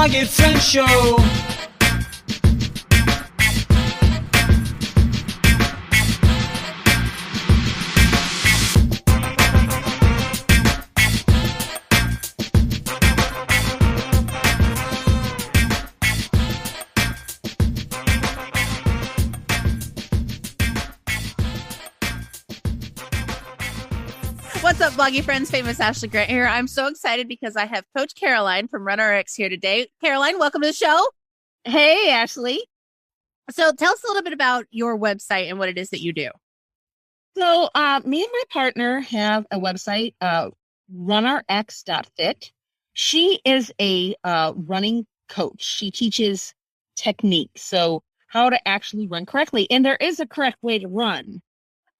Boggy Friends Show. What's up, Bloggy Friends? Famous Ashley Grant here. I'm so excited because I have Coach Caroline from RunRX here today. Caroline, welcome to the show. Hey, Ashley. So tell us a little bit about your website and what it is that you do. So me and my partner have a website, runrx.fit. She is a running coach. She teaches technique, so how to actually run correctly. And there is a correct way to run.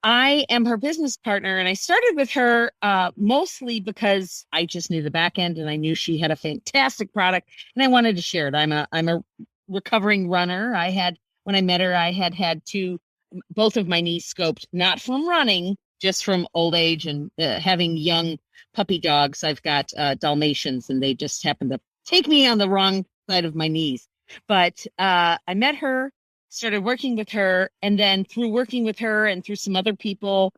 I am her business partner, and I started with her mostly because I just knew the back end and I knew she had a fantastic product and I wanted to share it. I'm a recovering runner. When I met her, I had both of my knees scoped, not from running, just from old age and having young puppy dogs. I've got Dalmatians, and they just happen to take me on the wrong side of my knees. But I met her, started working with her, and then through working with her and through some other people,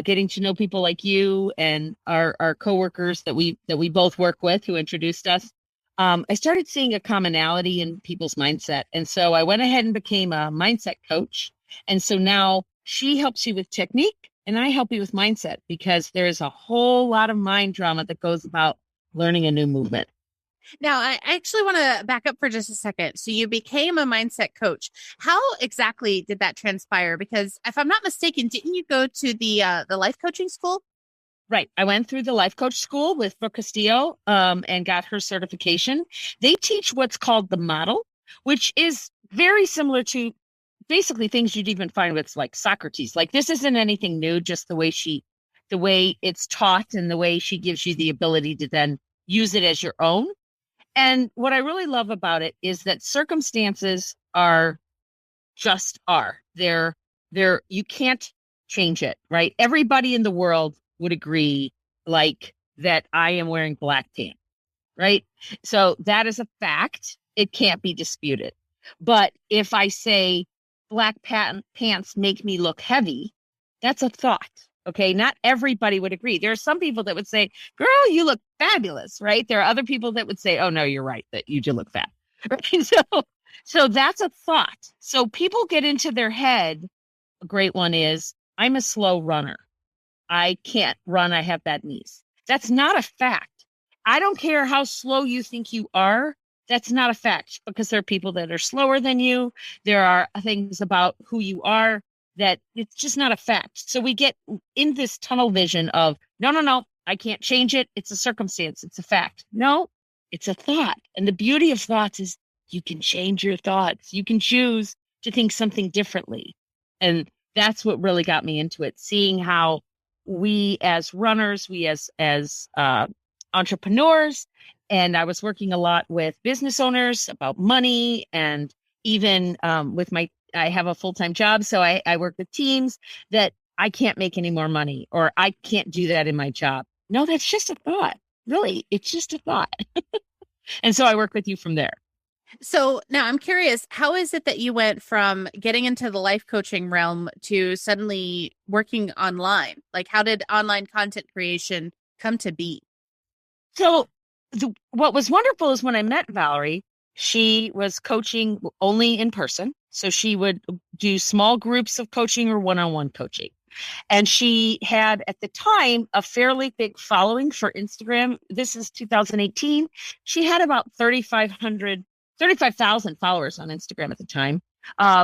getting to know people like you and our coworkers that we both work with who introduced us, I started seeing a commonality in people's mindset. And so I went ahead and became a mindset coach. And so now she helps you with technique and I help you with mindset, because there is a whole lot of mind drama that goes about learning a new movement. Now, I actually want to back up for just a second. So you became a mindset coach. How exactly did that transpire? Because if I'm not mistaken, didn't you go to the life coaching school? Right. I went through the life coach school with Bjorkquist and got her certification. They teach what's called the model, which is very similar to basically things you'd even find with like Socrates. Like, this isn't anything new, just the way it's taught and the way she gives you the ability to then use it as your own. And what I really love about it is that circumstances are. They're you can't change it, right? Everybody in the world would agree like that I am wearing black pants, right? So that is a fact. It can't be disputed. But if I say black pants make me look heavy, that's a thought. Okay, not everybody would agree. There are some people that would say, girl, you look fabulous, right? There are other people that would say, oh, no, you're right, that you do look fat. Right? So that's a thought. So people get into their head. A great one is, I'm a slow runner. I can't run. I have bad knees. That's not a fact. I don't care how slow you think you are. That's not a fact, because there are people that are slower than you. There are things about who you are that it's just not a fact. So we get in this tunnel vision of, no, I can't change it. It's a circumstance. It's a fact. No, it's a thought. And the beauty of thoughts is you can change your thoughts. You can choose to think something differently. And that's what really got me into it, seeing how we as runners, we as entrepreneurs, and I was working a lot with business owners about money, and even I have a full-time job, so I work with teams that I can't make any more money, or I can't do that in my job. No, that's just a thought. Really, it's just a thought. And so I work with you from there. So now I'm curious, how is it that you went from getting into the life coaching realm to suddenly working online? Like, how did online content creation come to be? So what was wonderful is when I met Valerie, she was coaching only in person. So she would do small groups of coaching or one-on-one coaching. And she had, at the time, a fairly big following for Instagram. This is 2018. She had about 35,000 followers on Instagram at the time.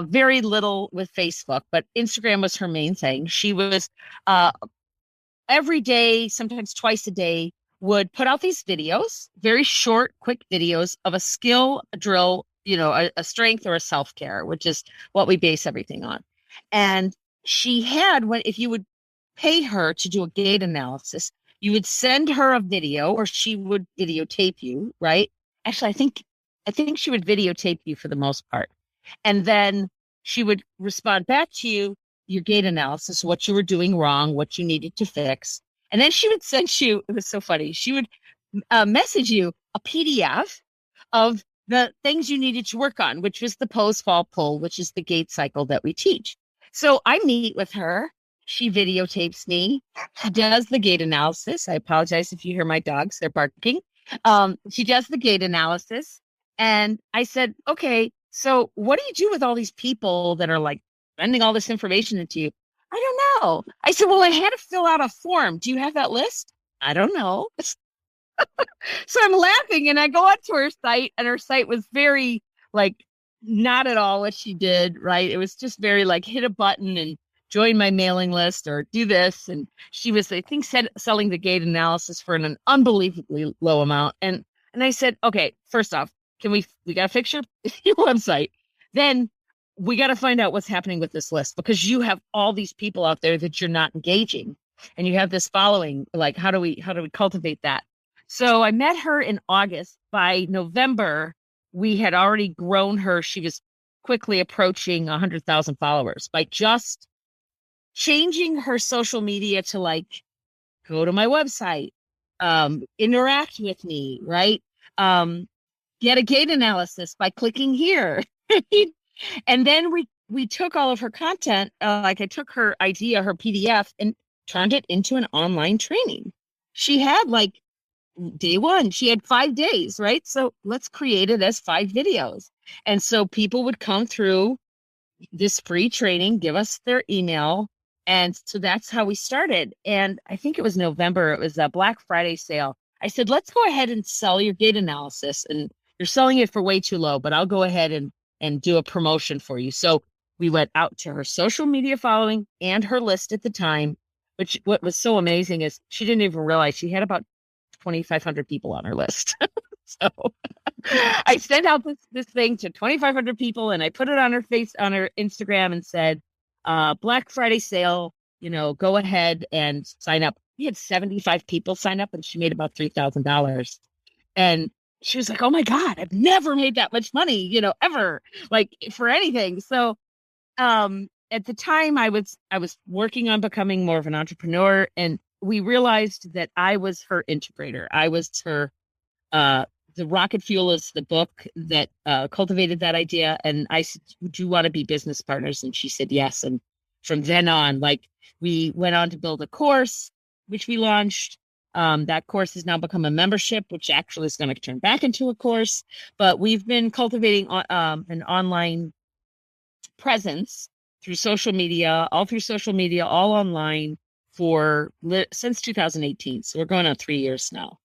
Very little with Facebook, but Instagram was her main thing. She was every day, sometimes twice a day, would put out these videos, very short, quick videos of a skill, a drill, a strength or a self-care, which is what we base everything on. And she had, if you would pay her to do a gait analysis, you would send her a video, or she would videotape you, right? Actually, I think she would videotape you for the most part. And then she would respond back to you, your gait analysis, what you were doing wrong, what you needed to fix. And then she would send you, it was so funny, she would message you a PDF of the things you needed to work on, which was the pose, fall, pull, which is the gait cycle that we teach. So I meet with her. She videotapes me. She does the gait analysis. I apologize if you hear my dogs, they're barking. She does the gait analysis. And I said, okay, so what do you do with all these people that are like sending all this information into you? I don't know. I said, well, I had to fill out a form. Do you have that list? I don't know. So I'm laughing and I go onto her site, and her site was very like not at all what she did, right? It was just very like hit a button and join my mailing list or do this. And she was, I think, selling the gait analysis for an unbelievably low amount. And I said, okay, first off, we got to fix your website. Then we got to find out what's happening with this list, because you have all these people out there that you're not engaging, and you have this following. Like, how do we cultivate that? So I met her in August. By November, we had already grown her. She was quickly approaching 100,000 followers by just changing her social media to like, go to my website, interact with me, right? Get a gait analysis by clicking here. And then we took all of her content, like I took her idea, her PDF, and turned it into an online training. She had like day one, she had 5 days, right? So let's create it as 5 videos. And so people would come through this free training, give us their email. And so that's how we started. And I think it was November, it was a Black Friday sale. I said, let's go ahead and sell your gait analysis. And you're selling it for way too low, but I'll go ahead and do a promotion for you. So we went out to her social media following and her list at the time, which what was so amazing is she didn't even realize she had about 2,500 people on her list. So I sent out this thing to 2,500 people, and I put it on her Instagram and said, Black Friday sale, go ahead and sign up. We had 75 people sign up, and she made about $3,000. And she was like, oh my God, I've never made that much money, ever, like for anything. So at the time I was working on becoming more of an entrepreneur, and we realized that I was her integrator. I was her, the Rocket Fuel is the book that cultivated that idea. And I said, would you want to be business partners? And she said, yes. And from then on, like, we went on to build a course, which we launched. That course has now become a membership, which actually is going to turn back into a course. But we've been cultivating an online presence through social media, all online since 2018. So we're going on 3 years now.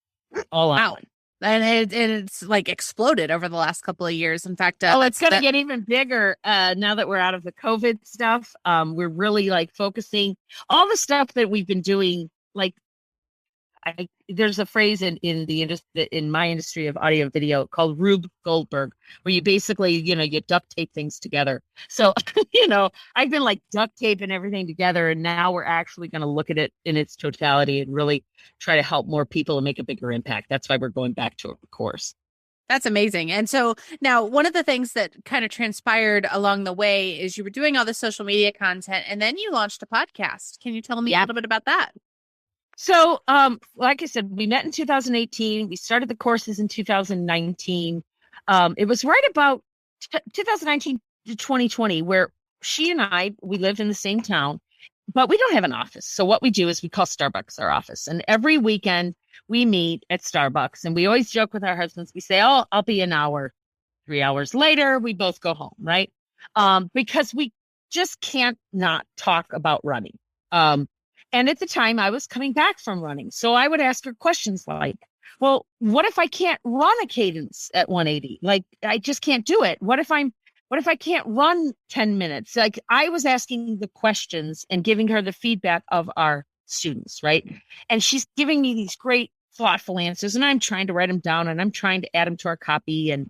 All online. Wow. And it's like exploded over the last couple of years. In fact, it's going to get even bigger now that we're out of the COVID stuff. We're really like focusing all the stuff that we've been doing. Like, there's a phrase in my industry of audio and video called Rube Goldberg, where you basically, you duct tape things together. So, I've been like duct taping everything together, and now we're actually going to look at it in its totality and really try to help more people and make a bigger impact. That's why we're going back to a course. That's amazing. And so now one of the things that kind of transpired along the way is you were doing all the social media content, and then you launched a podcast. Can you tell me a little bit about that? So, like I said, we met in 2018. We started the courses in 2019. It was right about 2019 to 2020, where she and we lived in the same town, but we don't have an office. So what we do is we call Starbucks our office. And every weekend we meet at Starbucks, and we always joke with our husbands. We say, oh, I'll be an hour. 3 hours later, we both go home, right? Because we just can't not talk about running. And at the time I was coming back from running. So I would ask her questions like, well, what if I can't run a cadence at 180? Like, I just can't do it. What if I can't run 10 minutes? Like, I was asking the questions and giving her the feedback of our students, right? And she's giving me these great, thoughtful answers, and I'm trying to write them down, and I'm trying to add them to our copy, and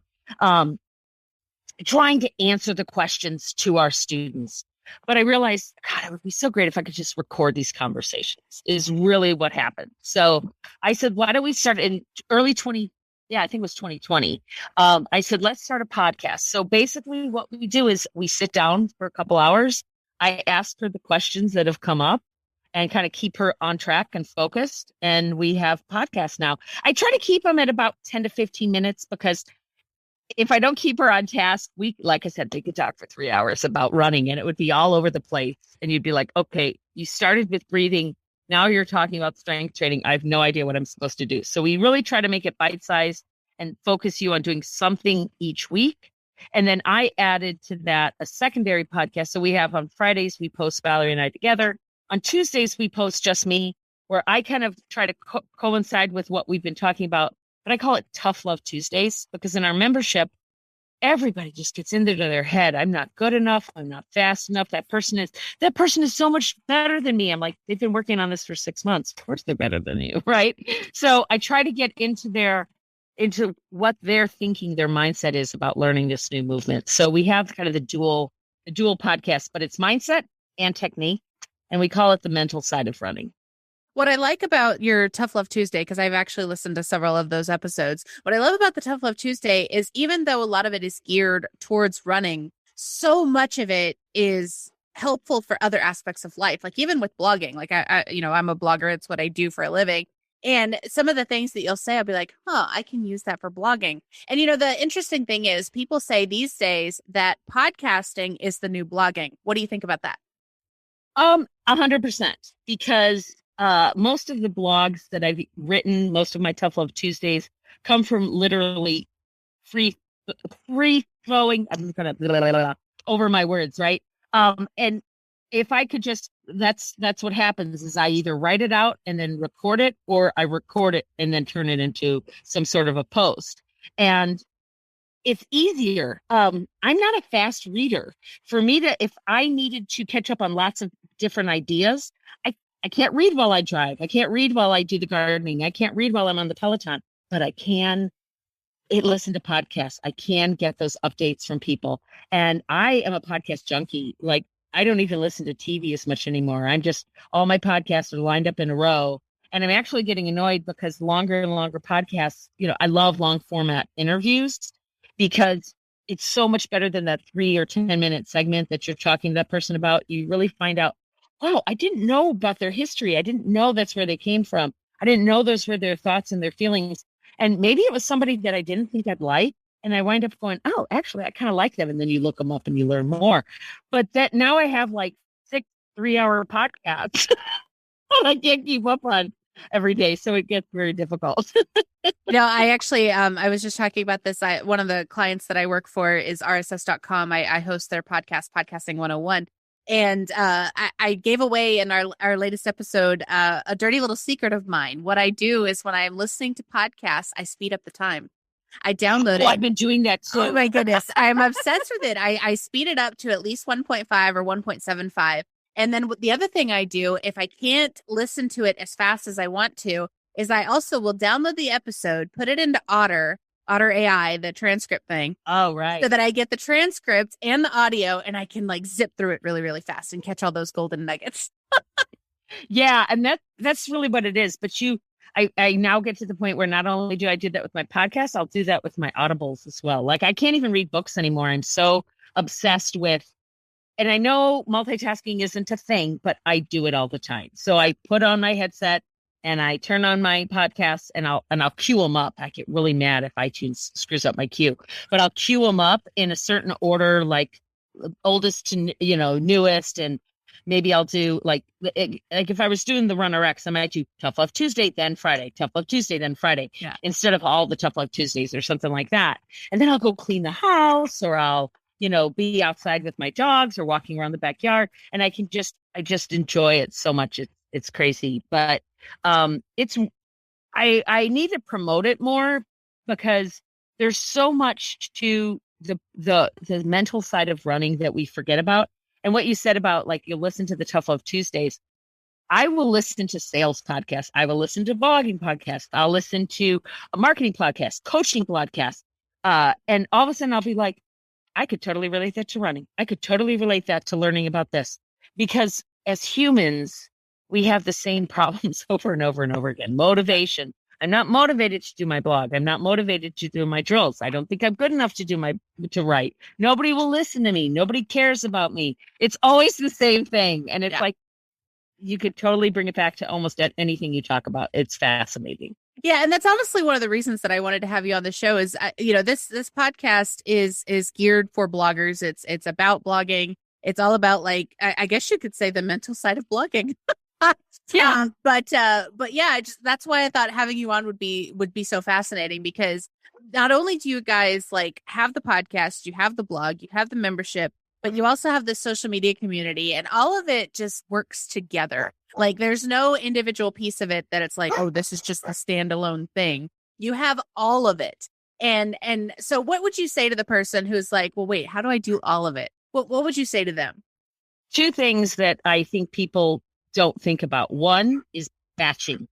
trying to answer the questions to our students. But I realized, God, it would be so great if I could just record these conversations, is really what happened. So I said, why don't we start in I think it was 2020. I said, let's start a podcast. So basically what we do is we sit down for a couple hours. I ask her the questions that have come up and kind of keep her on track and focused. And we have podcasts now. I try to keep them at about 10 to 15 minutes because if I don't keep her on task, like I said, we could talk for 3 hours about running and it would be all over the place. And you'd be like, okay, you started with breathing. Now you're talking about strength training. I have no idea what I'm supposed to do. So we really try to make it bite-sized and focus you on doing something each week. And then I added to that a secondary podcast. So we have on Fridays, we post Valerie and I together. On Tuesdays, we post just me, where I kind of try to coincide with what we've been talking about. But I call it Tough Love Tuesdays because in our membership, everybody just gets into their head. I'm not good enough. I'm not fast enough. That person is so much better than me. I'm like, they've been working on this for 6 months. Of course they're better than you, right? So I try to get into what they're thinking, their mindset is about learning this new movement. So we have kind of the dual podcast, but it's mindset and technique. And we call it the mental side of running. What I like about your Tough Love Tuesday, because I've actually listened to several of those episodes, what I love about the Tough Love Tuesday is even though a lot of it is geared towards running, so much of it is helpful for other aspects of life. Like even with blogging, like I'm a blogger. It's what I do for a living. And some of the things that you'll say, I'll be like, I can use that for blogging. And, the interesting thing is people say these days that podcasting is the new blogging. What do you think about that? 100%, because most of the blogs that I've written, most of my Tough Love Tuesdays come from literally free flowing. I'm just gonna over my words, right? And if I could just, that's what happens is I either write it out and then record it, or I record it and then turn it into some sort of a post. And it's easier. I'm not a fast reader. For me if I needed to catch up on lots of different ideas, I can't read while I drive. I can't read while I do the gardening. I can't read while I'm on the Peloton, but I can listen to podcasts. I can get those updates from people. And I am a podcast junkie. Like I don't even listen to TV as much anymore. All my podcasts are lined up in a row. And I'm actually getting annoyed because longer and longer podcasts, I love long format interviews because it's so much better than that 3 or 10-minute segment that you're talking to that person about. You really find out, wow, I didn't know about their history. I didn't know that's where they came from. I didn't know those were their thoughts and their feelings. And maybe it was somebody that I didn't think I'd like. And I wind up going, oh, actually, I kind of like them. And then you look them up and you learn more. But that now I have like 6 3-hour podcasts I can't keep up on every day. So it gets very difficult. I actually, I was just talking about this. One of the clients that I work for is RSS.com. I host their podcast, Podcasting 101. And I gave away in our latest episode a dirty little secret of mine. What I do is when I'm listening to podcasts, I speed up the time. I download it. I've been doing that too. Oh my goodness. I'm obsessed with it. I speed it up to at least 1.5 or 1.75. And then the other thing I do, if I can't listen to it as fast as I want to, is I also will download the episode, put it into Otter AI, the transcript thing. Oh, right. So that I get the transcript and the audio and I can like zip through it really, really fast and catch all those golden nuggets. Yeah. And that's really what it is. But I now get to the point where not only do I do that with my podcast, I'll do that with my Audibles as well. Like I can't even read books anymore. I'm so obsessed with, and I know multitasking isn't a thing, but I do it all the time. So I put on my headset and I turn on my podcasts and I'll queue them up. I get really mad if iTunes screws up my queue, but I'll queue them up in a certain order, like oldest to, newest. And maybe I'll do like if I was doing the RunRX, I might do Tough Love Tuesday, then Friday, Tough Love Tuesday, then Friday, instead of all the Tough Love Tuesdays or something like that. And then I'll go clean the house, or I'll, be outside with my dogs or walking around the backyard. And I just enjoy it so much. It's crazy, but I need to promote it more because there's so much to the mental side of running that we forget about. And what you said about like, you'll listen to the Tough Love Tuesdays. I will listen to sales podcasts. I will listen to blogging podcasts. I'll listen to a marketing podcast, coaching podcast. And all of a sudden I'll be like, I could totally relate that to running. I could totally relate that to learning about this, because as humans, we have the same problems over and over and over again. Motivation. I'm not motivated to do my blog. I'm not motivated to do my drills. I don't think I'm good enough to write. Nobody will listen to me. Nobody cares about me. It's always the same thing. And it's like, you could totally bring it back to almost anything you talk about. It's fascinating. Yeah, and that's honestly one of the reasons that I wanted to have you on the show is this podcast is geared for bloggers. It's about blogging. It's all about like I guess you could say the mental side of blogging. Yeah. But yeah, that's why I thought having you on would be so fascinating because not only do you guys like have the podcast, you have the blog, you have the membership, but you also have the social media community and all of it just works together. Like there's no individual piece of it that it's like, oh, this is just a standalone thing. You have all of it. And so what would you say to the person who's like, well, wait, how do I do all of it? What would you say to them? Two things that I think people don't think about. One is batching.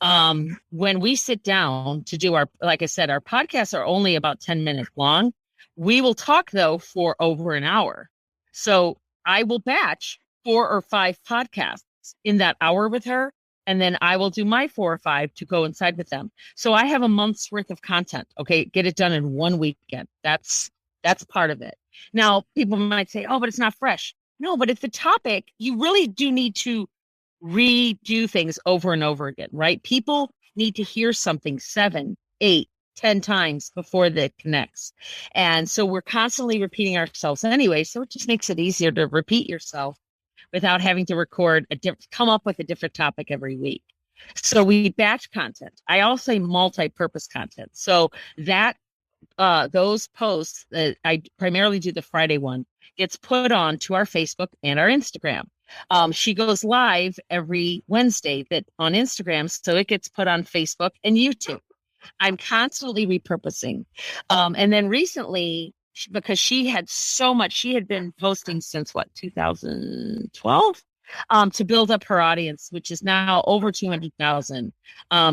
When we sit down to do like I said, our podcasts are only about 10 minutes long. We will talk though for over an hour. So I will batch 4 or 5 podcasts in that hour with her. And then I will do my 4 or 5 to go inside with them. So I have a month's worth of content. Okay. Get it done in one weekend. That's part of it. Now people might say, oh, but it's not fresh. No, but if the topic, you really do need to redo things over and over again, right? People need to hear something 7, 8, 10 times before that connects. And so we're constantly repeating ourselves anyway. So it just makes it easier to repeat yourself without having to come up with a different topic every week. So we batch content. I also say multi-purpose content. So that those posts that I primarily do the Friday one gets put on to our Facebook and our Instagram. She goes live every Wednesday that on Instagram, so it gets put on Facebook and YouTube. I'm constantly repurposing. And then recently, because she had so much, she had been posting since 2012, to build up her audience, which is now over 200,000.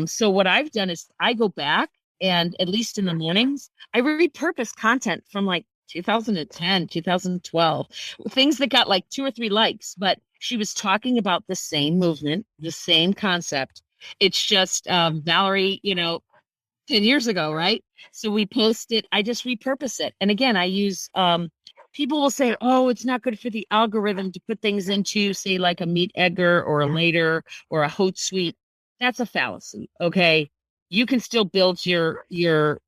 So what I've done is I go back and at least in the mornings, I repurpose content from like 2010, 2012, things that got like 2 or 3 likes, but she was talking about the same movement, the same concept. It's just Valerie, 10 years ago, right? So we post it, I just repurpose it. And again, I use people will say, oh, it's not good for the algorithm to put things into, say, like a Meet Edgar or a Later or a Hootsuite. That's a fallacy. Okay. You can still build your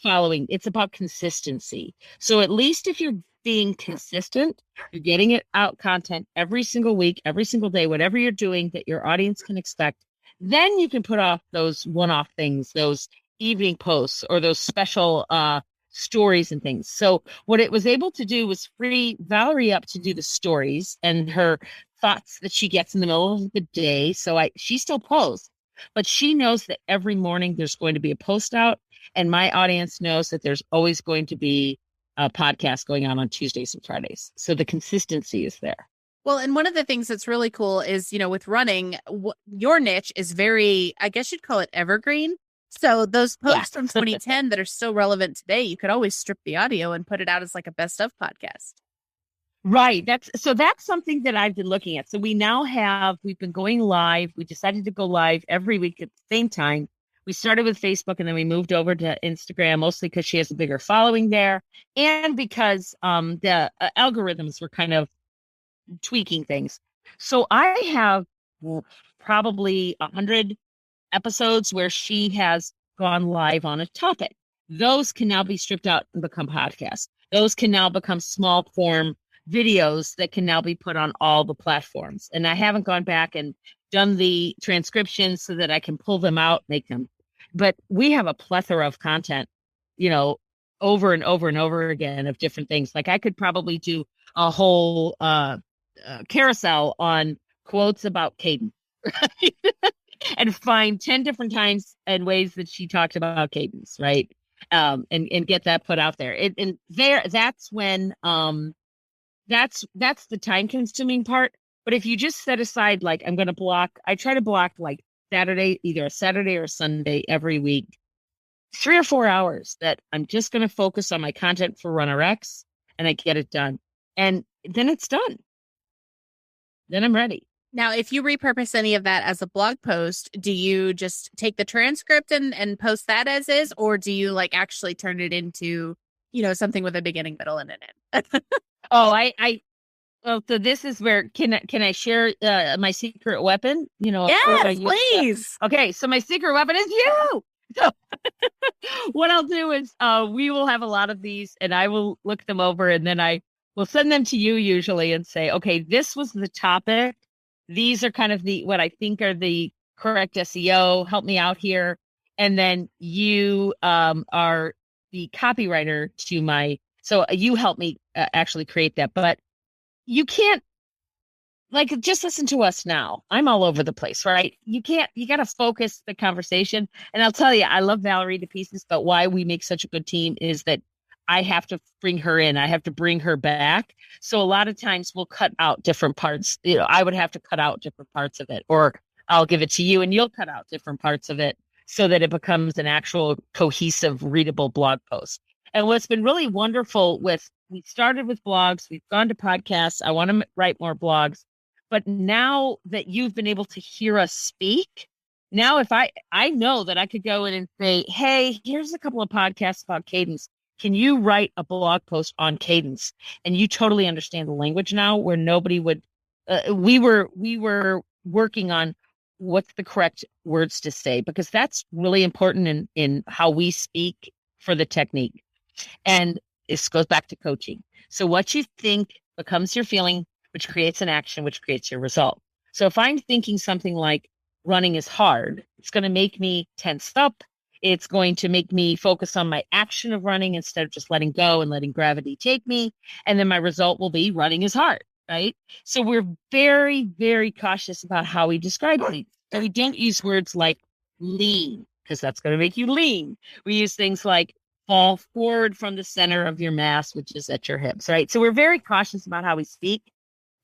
following. It's about consistency. So at least if you're being consistent, you're getting it out content every single week, every single day, whatever you're doing that your audience can expect, then you can put off those one-off things, those evening posts or those special stories and things. So what it was able to do was free Valerie up to do the stories and her thoughts that she gets in the middle of the day. So she still posts, but she knows that every morning there's going to be a post out, and my audience knows that there's always going to be a podcast going on Tuesdays and Fridays. So the consistency is there. Well, and one of the things that's really cool is, with running, your niche is very, I guess you'd call it evergreen. So those posts from 2010 that are still relevant today, you could always strip the audio and put it out as like a best of podcast. Right. That's something that I've been looking at. So we've been going live. We decided to go live every week at the same time. We started with Facebook and then we moved over to Instagram, mostly because she has a bigger following there and because the algorithms were kind of tweaking things. So I have probably 100 episodes where she has gone live on a topic. Those can now be stripped out and become podcasts. Those can now become small form videos that can now be put on all the platforms. And I haven't gone back and done the transcriptions so that I can pull them out, make them. But we have a plethora of content, over and over and over again of different things. Like I could probably do a whole carousel on quotes about cadence, right? And find 10 different times and ways that she talked about cadence, right? And get that put out there. That's when that's the time consuming part. But if you just set aside, like I'm going to I try to block like either a Saturday or a Sunday every week, 3 or 4 hours that I'm just going to focus on my content for RunRX and I get it done. And then it's done. Then I'm ready. Now, if you repurpose any of that as a blog post, do you just take the transcript and post that as is, or do you like actually turn it into, something with a beginning, middle, and an end? Oh, I Well, so this is where can I share my secret weapon? What I Yes, use. please. Okay, so my secret weapon is you. So what I'll do is we will have a lot of these and I will look them over and then I will send them to you usually and say, okay, this was the topic. These are kind of the what I think are the correct SEO. Help me out here. And then you are the copywriter to my, so you help me actually create that. But you can't like just listen to us now. I'm all over the place, right? You got to focus the conversation. And I'll tell you, I love Valerie to pieces, but why we make such a good team is that I have to bring her in. I have to bring her back. So a lot of times we'll cut out different parts. I would have to cut out different parts of it, or I'll give it to you and you'll cut out different parts of it so that it becomes an actual cohesive, readable blog post. And what's been really wonderful we started with blogs, we've gone to podcasts. I want to write more blogs. But now that you've been able to hear us speak, now if I know that I could go in and say, hey, here's a couple of podcasts about cadence. Can you write a blog post on cadence? And you totally understand the language now where nobody would, we were working on what's the correct words to say, because that's really important in how we speak for the technique. And this goes back to coaching. So what you think becomes your feeling, which creates an action, which creates your result. So if I'm thinking something like running is hard, it's going to make me tense up. It's going to make me focus on my action of running instead of just letting go and letting gravity take me. And then my result will be running is hard, right? So we're very, very cautious about how we describe things. So we don't use words like lean, because that's going to make you lean. We use things like fall forward from the center of your mass, which is at your hips, right? So we're very cautious about how we speak.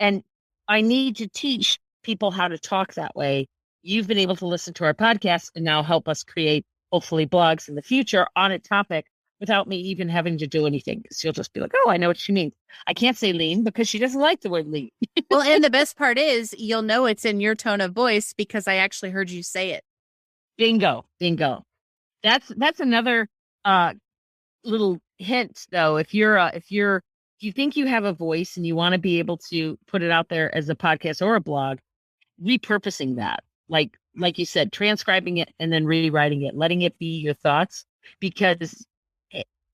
And I need to teach people how to talk that way. You've been able to listen to our podcast and now help us create, hopefully, blogs in the future on a topic without me even having to do anything. Because you'll just be like, oh, I know what she means. I can't say lean because she doesn't like the word lean. Well, and the best part is you'll know it's in your tone of voice because I actually heard you say it. Bingo. Bingo. That's another little hint, though. If you think you have a voice and you want to be able to put it out there as a podcast or a blog, repurposing that, like you said, transcribing it and then rewriting it, letting it be your thoughts, because,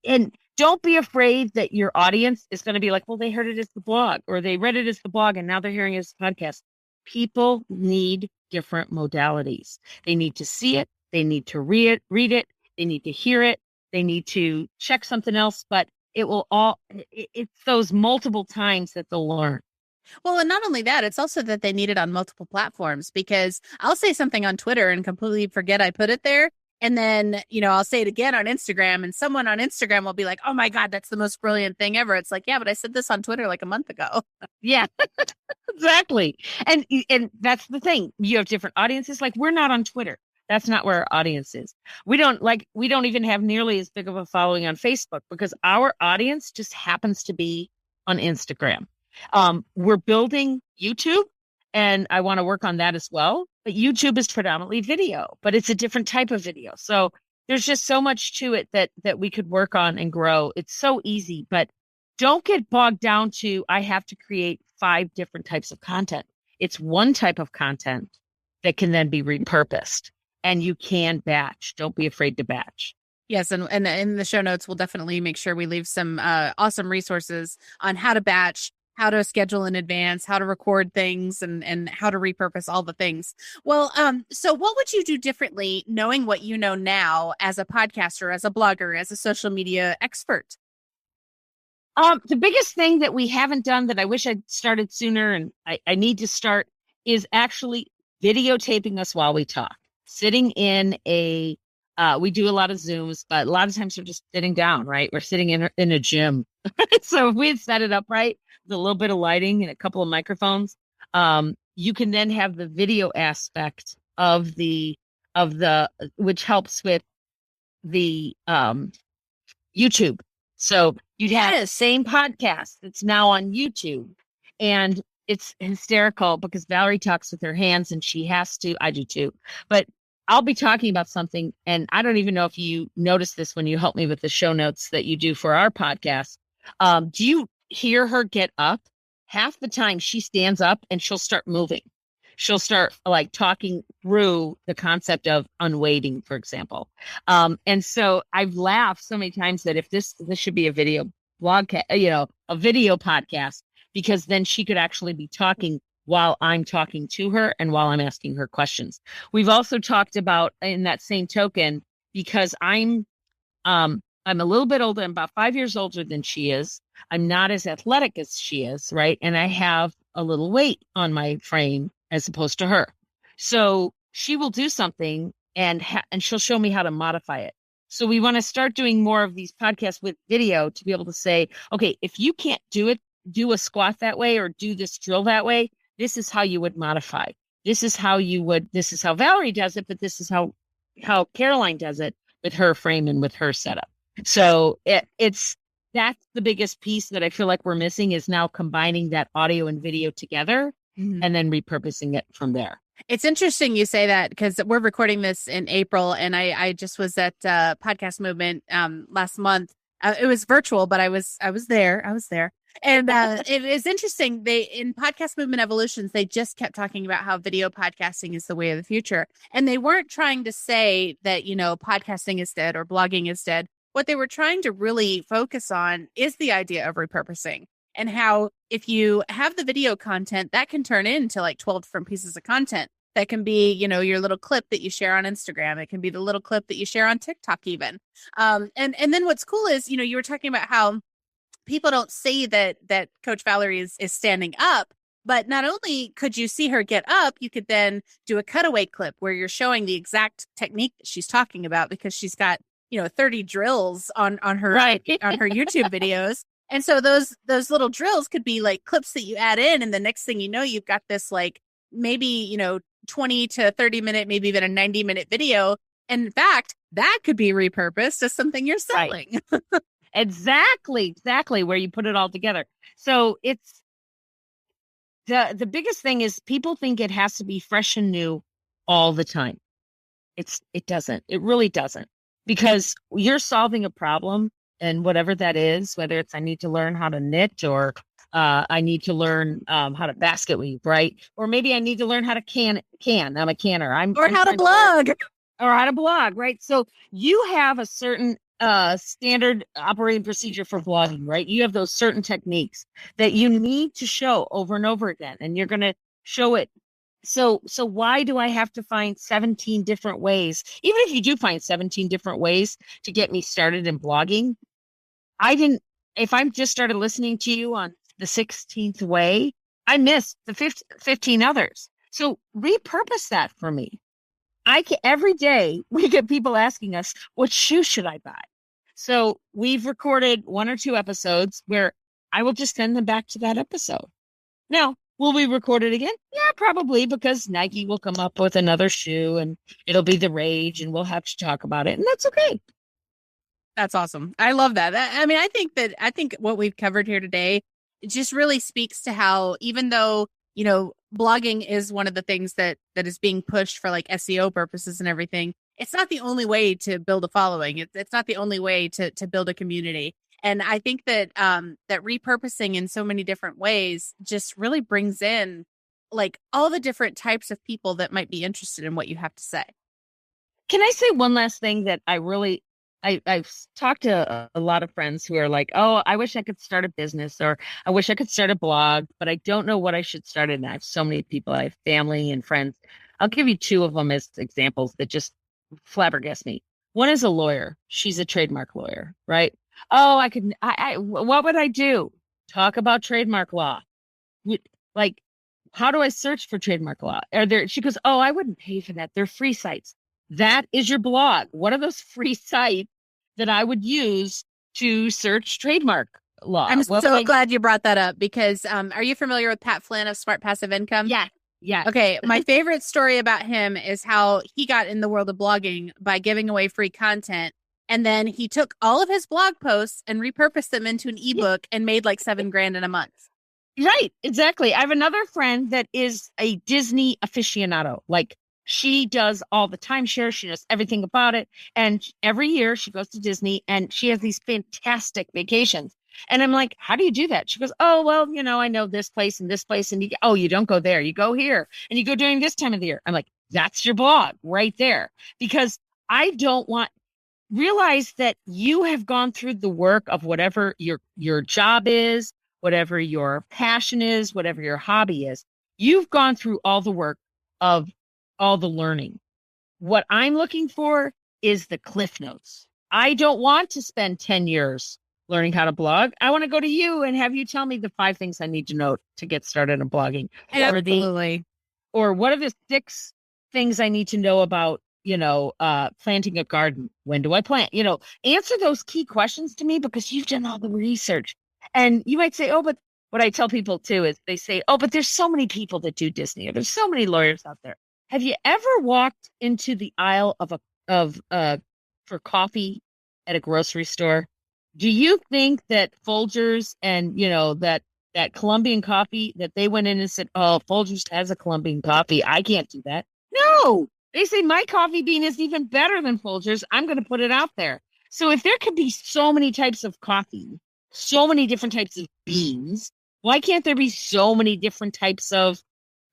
and don't be afraid that your audience is going to be like, well, they heard it as the blog or they read it as the blog and now they're hearing it as a podcast. People need different modalities. They need to see it. They need to read it. They need to hear it. They need to check something else, but it's those multiple times that they'll learn. Well, and not only that, it's also that they need it on multiple platforms, because I'll say something on Twitter and completely forget I put it there. And then, I'll say it again on Instagram and someone on Instagram will be like, oh my God, that's the most brilliant thing ever. It's like, yeah, but I said this on Twitter like a month ago. Yeah, exactly. And that's the thing. You have different audiences. Like, we're not on Twitter. That's not where our audience is. We don't even have nearly as big of a following on Facebook because our audience just happens to be on Instagram. We're building YouTube and I want to work on that as well. But YouTube is predominantly video, but it's a different type of video. So there's just so much to it that we could work on and grow. It's so easy, but don't get bogged down to, I have to create 5 different types of content. It's one type of content that can then be repurposed. And you can batch. Don't be afraid to batch. Yes, and in the show notes, we'll definitely make sure we leave some awesome resources on how to batch, how to schedule in advance, how to record things, and how to repurpose all the things. Well, so what would you do differently knowing what you know now as a podcaster, as a blogger, as a social media expert? The biggest thing that we haven't done that I wish I'd started sooner and I need to start is actually videotaping us while we talk. Sitting in we do a lot of Zooms, but a lot of times we're just sitting down, right? We're sitting in a gym. So if we had set it up right, with a little bit of lighting and a couple of microphones, you can then have the video aspect of which helps with the YouTube. So you'd have the same podcast that's now on YouTube. And it's hysterical because Valerie talks with her hands and she has to. I do too. But I'll be talking about something, and I don't even know if you notice this when you help me with the show notes that you do for our podcast. Do you hear her get up half the time she stands up and she'll start moving. She'll start like talking through the concept of unweighting, for example. And so I've laughed so many times that if this should be a video a video podcast, because then she could actually be talking while I'm talking to her and while I'm asking her questions. We've also talked about, in that same token, because I'm a little bit older. I'm about 5 years older than she is. I'm not as athletic as she is, right? And I have a little weight on my frame as opposed to her. So she will do something and she'll show me how to modify it. So we want to start doing more of these podcasts with video to be able to say, okay, if you can't do a squat that way or do this drill that way, this is how you would modify. This is how Valerie does it, but this is how Caroline does it with her frame and with her setup. So that's the biggest piece that I feel like we're missing, is now combining that audio and video together and then repurposing it from there. It's interesting you say that, because we're recording this in April, and I just was at Podcast Movement last month. It was virtual, but I was there. And it is interesting. In Podcast Movement Evolutions, they just kept talking about how video podcasting is the way of the future. And they weren't trying to say that, podcasting is dead or blogging is dead. What they were trying to really focus on is the idea of repurposing, and how if you have the video content, that can turn into like 12 different pieces of content. That can be, your little clip that you share on Instagram. It can be the little clip that you share on TikTok even. And then what's cool is, you were talking about how people don't see that Coach Valerie is standing up, but not only could you see her get up, you could then do a cutaway clip where you're showing the exact technique that she's talking about, because she's got 30 drills on her right. on her YouTube videos. And so those little drills could be like clips that you add in, and the next thing you know, you've got this like maybe 20 to 30 minute, maybe even a 90-minute video. And in fact, that could be repurposed as something you're selling. Right. Exactly where you put it all together. So it's the biggest thing is people think it has to be fresh and new all the time. It doesn't. It really doesn't. Because you're solving a problem, and whatever that is, whether it's I need to learn how to knit, or I need to learn how to basket weave, right? Or maybe I need to learn how to can. I'm a canner. Or how to blog. Or how to blog, right? So you have a certain standard operating procedure for blogging, right? You have those certain techniques that you need to show over and over again, and you're going to show it. So why do I have to find 17 different ways? Even if you do find 17 different ways to get me started in blogging, if I just started listening to you on the 16th way, I missed the 15 others. So repurpose that for me. Every day we get people asking us, what shoe should I buy? So we've recorded 1 or 2 episodes where I will just send them back to that episode. Now, will we record it again? Yeah, probably, because Nike will come up with another shoe and it'll be the rage and we'll have to talk about it. And that's okay. That's awesome. I love that. I think what we've covered here today, it just really speaks to how, even though, blogging is one of the things that is being pushed for like SEO purposes and everything, it's not the only way to build a following. It's not the only way to build a community. And I think that that repurposing in so many different ways just really brings in like all the different types of people that might be interested in what you have to say. Can I say one last thing that I've talked to a lot of friends who are like, oh, I wish I could start a business, or I wish I could start a blog, but I don't know what I should start. And I have so many people, I have family and friends. I'll give you 2 of them as examples that just flabbergast me. One is a lawyer. She's a trademark lawyer, right? Oh, what would I do? Talk about trademark law. Like, how do I search for trademark law? She goes, oh, I wouldn't pay for that. They're free sites. That is your blog. What are those free sites that I would use to search trademark law? I'm so glad you brought that up, because are you familiar with Pat Flynn of Smart Passive Income? Yeah. Yeah. Okay. My favorite story about him is how he got in the world of blogging by giving away free content. And then he took all of his blog posts and repurposed them into an ebook and made like $7,000 in a month. Right. Exactly. I have another friend that is a Disney aficionado. Like, she does all the timeshare. She knows everything about it. And every year she goes to Disney and she has these fantastic vacations. And I'm like, how do you do that? She goes, oh, well, I know this place and this place. And you don't go there. You go here and you go during this time of the year. I'm like, that's your blog right there. Because I don't want, realize that you have gone through the work of whatever your job is, whatever your passion is, whatever your hobby is. You've gone through all the work of all the learning. What I'm looking for is the cliff notes. I don't want to spend 10 years learning how to blog. I want to go to you and have you tell me the 5 things I need to know to get started on blogging. Absolutely. Or what are the 6 things I need to know about, planting a garden? When do I plant? Answer those key questions to me because you've done all the research. And you might say, oh, but what I tell people too is they say, oh, but there's so many people that do Disney, or there's so many lawyers out there. Have you ever walked into the aisle for coffee at a grocery store? Do you think that Folgers and, that Colombian coffee, that they went in and said, oh, Folgers has a Colombian coffee, I can't do that? No, they say my coffee bean is even better than Folgers. I'm going to put it out there. So if there could be so many types of coffee, so many different types of beans, why can't there be so many different types of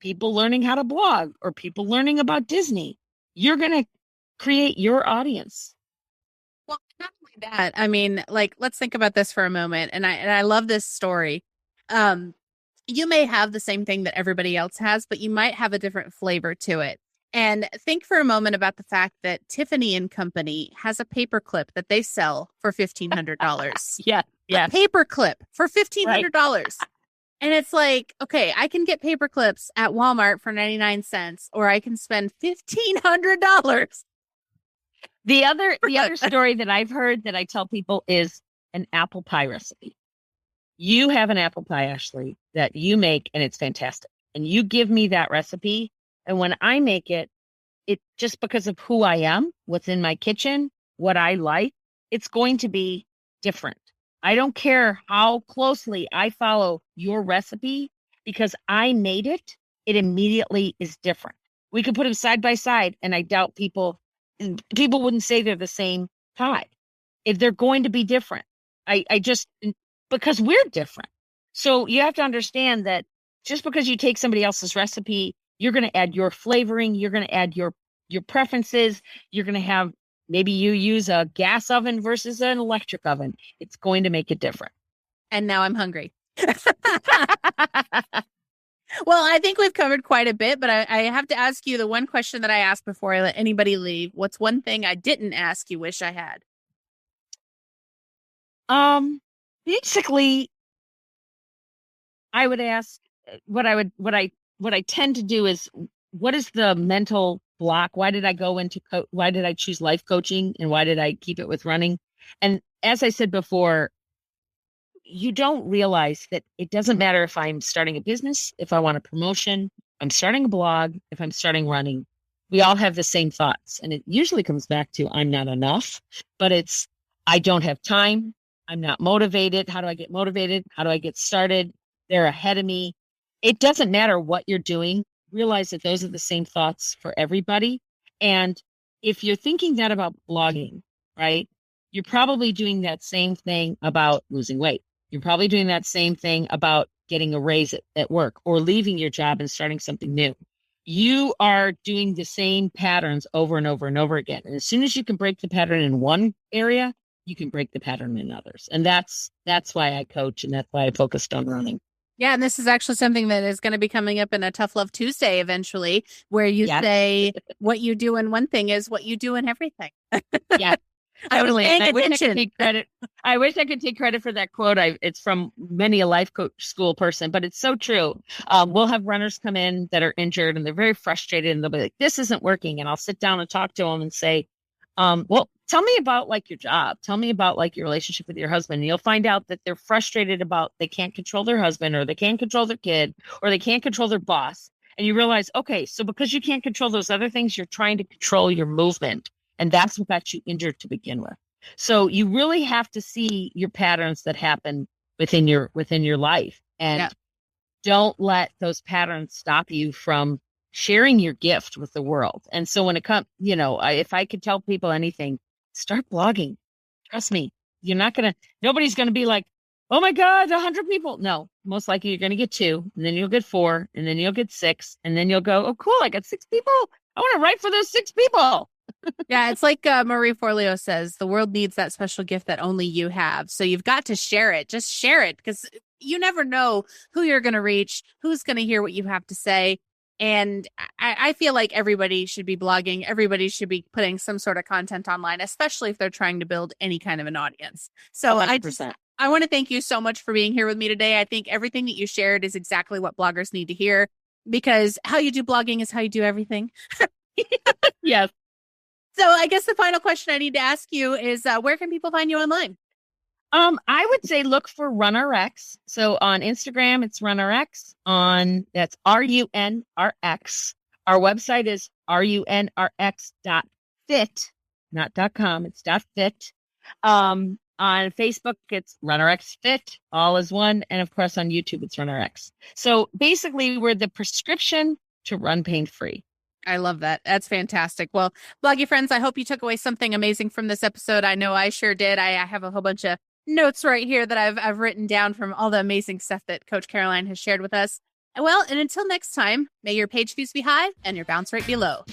people learning how to blog or people learning about Disney? You're going to create your audience. Well, not only that, I mean, like, let's think about this for a moment. And I love this story. You may have the same thing that everybody else has, but you might have a different flavor to it. And think for a moment about the fact that Tiffany and Company has a paperclip that they sell for $1,500. Yeah. A paperclip for $1,500. Right. And it's like, okay, I can get paper clips at Walmart for 99 cents, or I can spend $1,500. The other story that I've heard that I tell people is an apple pie recipe. You have an apple pie, Ashley, that you make, and it's fantastic. And you give me that recipe. And when I make it just because of who I am, what's in my kitchen, what I like, it's going to be different. I don't care how closely I follow your recipe, because I made it. It immediately is different. We could put them side by side, and I doubt people wouldn't say they're the same pie. If they're going to be different, because we're different. So you have to understand that just because you take somebody else's recipe, you're going to add your flavoring, you're going to add your preferences, you're going to have, maybe you use a gas oven versus an electric oven. It's going to make it different. And now I'm hungry. Well, I think we've covered quite a bit, but I have to ask you the one question that I asked before I let anybody leave. What's one thing I didn't ask you wish I had? Basically, I would ask what I tend to do is, what is the mental block? Why did I go into why did I choose life coaching, and why did I keep it with running? And as I said before, you don't realize that it doesn't matter if I'm starting a business, if I want a promotion, I'm starting a blog, if I'm starting running, we all have the same thoughts. And it usually comes back to, I'm not enough, but it's, I don't have time. I'm not motivated. How do I get motivated? How do I get started? They're ahead of me. It doesn't matter what you're doing. Realize that those are the same thoughts for everybody. And if you're thinking that about blogging, right, you're probably doing that same thing about losing weight. You're probably doing that same thing about getting a raise at work, or leaving your job and starting something new. You are doing the same patterns over and over and over again. And as soon as you can break the pattern in one area, you can break the pattern in others. And that's why I coach, and that's why I focused on running. Yeah, and this is actually something that is going to be coming up in a Tough Love Tuesday eventually, where you say what you do in one thing is what you do in everything. Yeah. Totally. I wish I could take credit. I wish I could take credit for that quote. It's from many a life coach school person, but it's so true. We'll have runners come in that are injured, and they're very frustrated, and they'll be like, this isn't working. And I'll sit down and talk to them and say, well, tell me about like your job. Tell me about like your relationship with your husband. And you'll find out that they're frustrated about, they can't control their husband, or they can't control their kid, or they can't control their boss. And you realize, okay, so because you can't control those other things, you're trying to control your movement. And that's what got you injured to begin with. So you really have to see your patterns that happen within your life, and don't let those patterns stop you from sharing your gift with the world. And so when it comes, if I could tell people anything, start blogging. Trust me, nobody's going to be like, oh my God, 100 people. No, most likely you're going to get 2, and then you'll get 4, and then you'll get 6, and then you'll go, oh, cool, I got 6 people. I want to write for those 6 people. Yeah, it's like Marie Forleo says, the world needs that special gift that only you have. So you've got to share it. Just share it, because you never know who you're going to reach, who's going to hear what you have to say. And I feel like everybody should be blogging. Everybody should be putting some sort of content online, especially if they're trying to build any kind of an audience. So 100%. I want to thank you so much for being here with me today. I think everything that you shared is exactly what bloggers need to hear, because how you do blogging is how you do everything. Yes. So I guess the final question I need to ask you is, where can people find you online? I would say look for RunRX. So on Instagram, it's RunRX. That's RUNRX. Our website is runrx.fit, not .com. It's .fit. On Facebook, it's RunRX Fit. All is one. And of course, on YouTube, it's RunRX. So basically, we're the prescription to run pain-free. I love that. That's fantastic. Well, bloggy friends, I hope you took away something amazing from this episode. I know I sure did. I have a whole bunch of notes right here that I've written down from all the amazing stuff that Coach Caroline has shared with us. Well, and until next time, may your page views be high and your bounce rate be low.